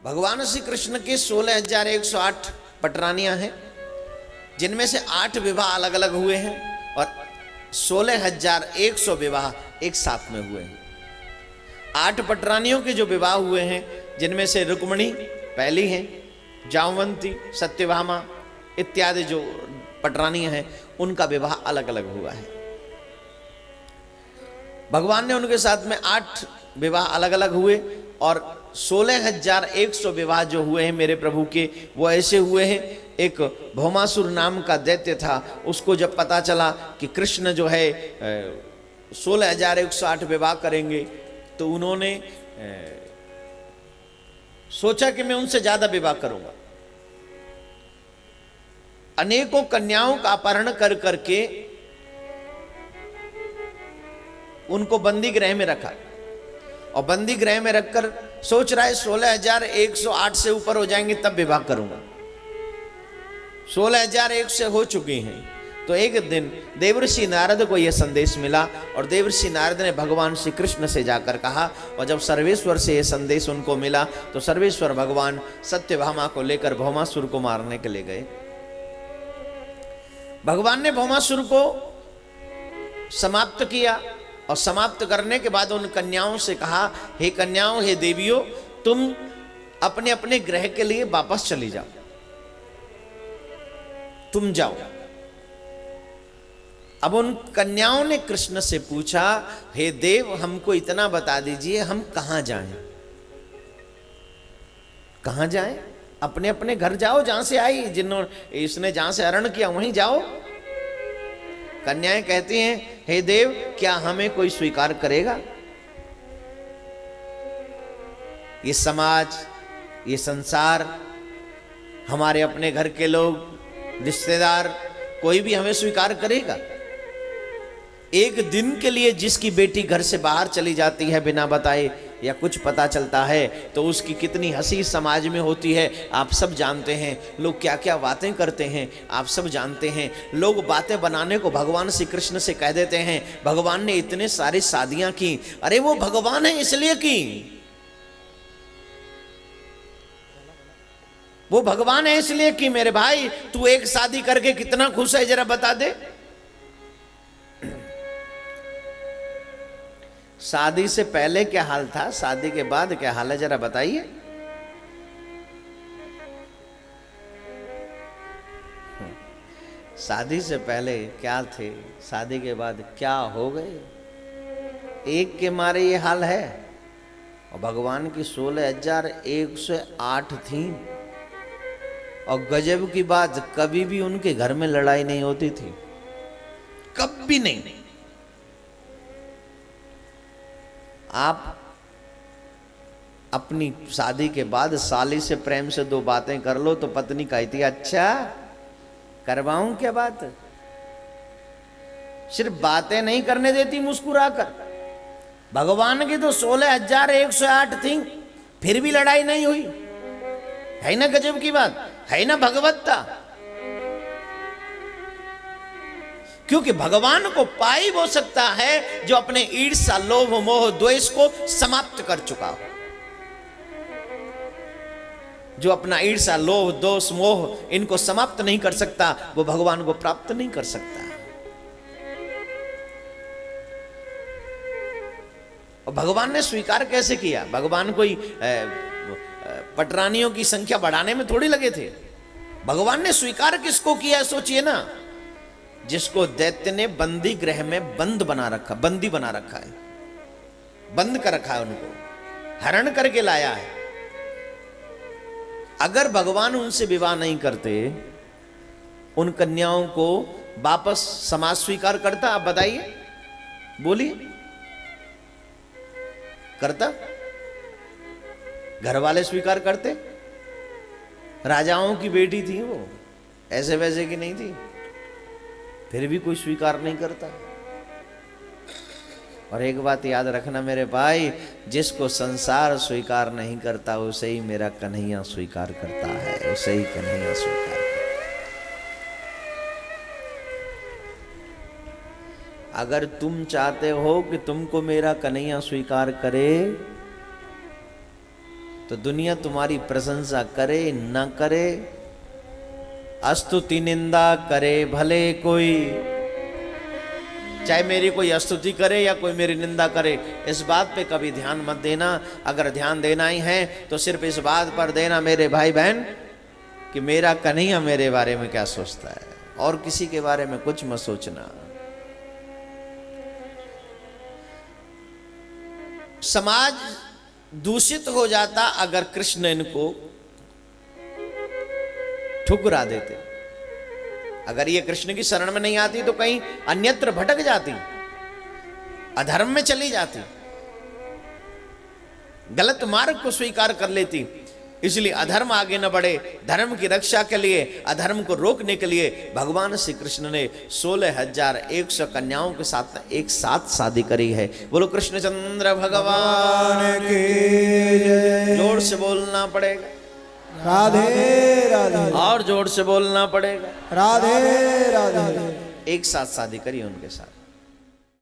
भगवान श्री कृष्ण के 16,108 पटरानियां हैं, जिनमें से 8 विवाह अलग अलग हुए हैं और 16,100 विवाह एक साथ में हुए हैं। 8 पटरानियों के जो विवाह हुए हैं, जिनमें से रुक्मिणी पहली हैं, जामवंती, सत्यभामा इत्यादि जो पटरानियां हैं, उनका विवाह अलग अलग हुआ है। भगवान ने उनके साथ में 8 विवाह अलग अलग हुए और 16,100 विवाह जो हुए हैं मेरे प्रभु के, वो ऐसे हुए हैं। एक भौमासुर नाम का दैत्य था, उसको जब पता चला कि कृष्ण जो है 16,108 विवाह करेंगे, तो उन्होंने सोचा कि मैं उनसे ज्यादा विवाह करूंगा। अनेकों कन्याओं का अपहरण कर करके उनको बंदी गृह में रखा और बंदी गृह में रखकर सोच रहा है 16,108 से ऊपर हो जाएंगे तब विवाह करूंगा। 16,100 हो चुकी हैं। तो एक दिन देवर्षि नारद को यह संदेश मिला और देवर्षि नारद ने भगवान श्री कृष्ण से जाकर कहा, और जब सर्वेश्वर से यह संदेश उनको मिला तो सर्वेश्वर भगवान सत्यभामा को लेकर भौमासुर को मारने के लिए गए। भगवान ने भौमासुर को समाप्त किया और समाप्त करने के बाद उन कन्याओं से कहा, हे कन्याओं, हे देवियों, तुम अपने अपने ग्रह के लिए वापस चली जाओ, तुम जाओ। अब उन कन्याओं ने कृष्ण से पूछा, हे देव, हमको इतना बता दीजिए, हम कहां जाएं? कहां जाएं? अपने अपने घर जाओ जहां से आई, जिन्होंने इसने जहां से हरण किया वहीं जाओ। कन्याएं कहती हैं, हे देव, क्या हमें कोई स्वीकार करेगा? ये समाज, ये संसार, हमारे अपने घर के लोग, रिश्तेदार, कोई भी हमें स्वीकार करेगा? एक दिन के लिए जिसकी बेटी घर से बाहर चली जाती है बिना बताए या कुछ पता चलता है, तो उसकी कितनी हंसी समाज में होती है, आप सब जानते हैं। लोग क्या क्या बातें करते हैं, आप सब जानते हैं। लोग बातें बनाने को भगवान श्री कृष्ण से कह देते हैं, भगवान ने इतने सारी शादियां की। अरे वो भगवान है इसलिए की, वो भगवान है इसलिए की। मेरे भाई, तू एक शादी करके कितना खुश है, जरा बता दे। शादी से पहले क्या हाल था, शादी के बाद क्या हाल है, जरा बताइए। शादी से पहले क्या थे, शादी के बाद क्या हो गए, एक के मारे ये हाल है। और भगवान की 16,108 थी। और गजब की बात, कभी भी उनके घर में लड़ाई नहीं होती थी, कभी नहीं। आप अपनी शादी के बाद साली से प्रेम से 2 बातें कर लो तो पत्नी कहती है, अच्छा करवाऊं क्या बात? सिर्फ बातें नहीं करने देती मुस्कुराकर। भगवान की तो 16,108 थी, फिर भी लड़ाई नहीं हुई। है ना गजब की बात, है ना भगवत्ता। क्योंकि भगवान को पाई वो सकता है जो अपने ईर्ष्या, लोभ, मोह, द्वेष को समाप्त कर चुका हो। जो अपना ईर्ष्या, लोभ, दोष, मोह इनको समाप्त नहीं कर सकता, वो भगवान को प्राप्त नहीं कर सकता। और भगवान ने स्वीकार कैसे किया? भगवान कोई पटरानियों की संख्या बढ़ाने में थोड़ी लगे थे। भगवान ने स्वीकार किसको किया, सोचिए ना। जिसको दैत्य ने बंदी गृह में बंद बना रखा, बंदी बना रखा है, बंद कर रखा है, उनको हरण करके लाया है। अगर भगवान उनसे विवाह नहीं करते, उन कन्याओं को वापस समाज स्वीकार करता? आप बताइए, बोलिए, करता? घर वाले स्वीकार करते? राजाओं की बेटी थी वो, ऐसे वैसे की नहीं थी, फिर भी कोई स्वीकार नहीं करता। और एक बात याद रखना मेरे भाई, जिसको संसार स्वीकार नहीं करता उसे ही मेरा कन्हैया स्वीकार करता है, उसे ही कन्हैया स्वीकार करता है। अगर तुम चाहते हो कि तुमको मेरा कन्हैया स्वीकार करे, तो दुनिया तुम्हारी प्रशंसा करे न करे, स्तुति निंदा करे भले कोई, चाहे मेरी कोई स्तुति करे या कोई मेरी निंदा करे, इस बात पे कभी ध्यान मत देना। अगर ध्यान देना ही है तो सिर्फ इस बात पर देना मेरे भाई बहन कि मेरा कन्हैया मेरे बारे में क्या सोचता है, और किसी के बारे में कुछ मत सोचना। समाज दूषित हो जाता अगर कृष्ण इनको ठुकरा देते। अगर ये कृष्ण की शरण में नहीं आती तो कहीं अन्यत्र भटक जाती, अधर्म में चली जाती, गलत मार्ग को स्वीकार कर लेती। इसलिए अधर्म आगे न बढ़े, धर्म की रक्षा के लिए, अधर्म को रोकने के लिए भगवान श्री कृष्ण ने 16,100 कन्याओं के साथ एक साथ शादी करी है। बोलो कृष्णचंद्र भगवान की जय। जोर से बोलना पड़ेगा राधे राधे, और जोर से बोलना पड़ेगा राधे राधे। एक साथ शादी करी उनके साथ।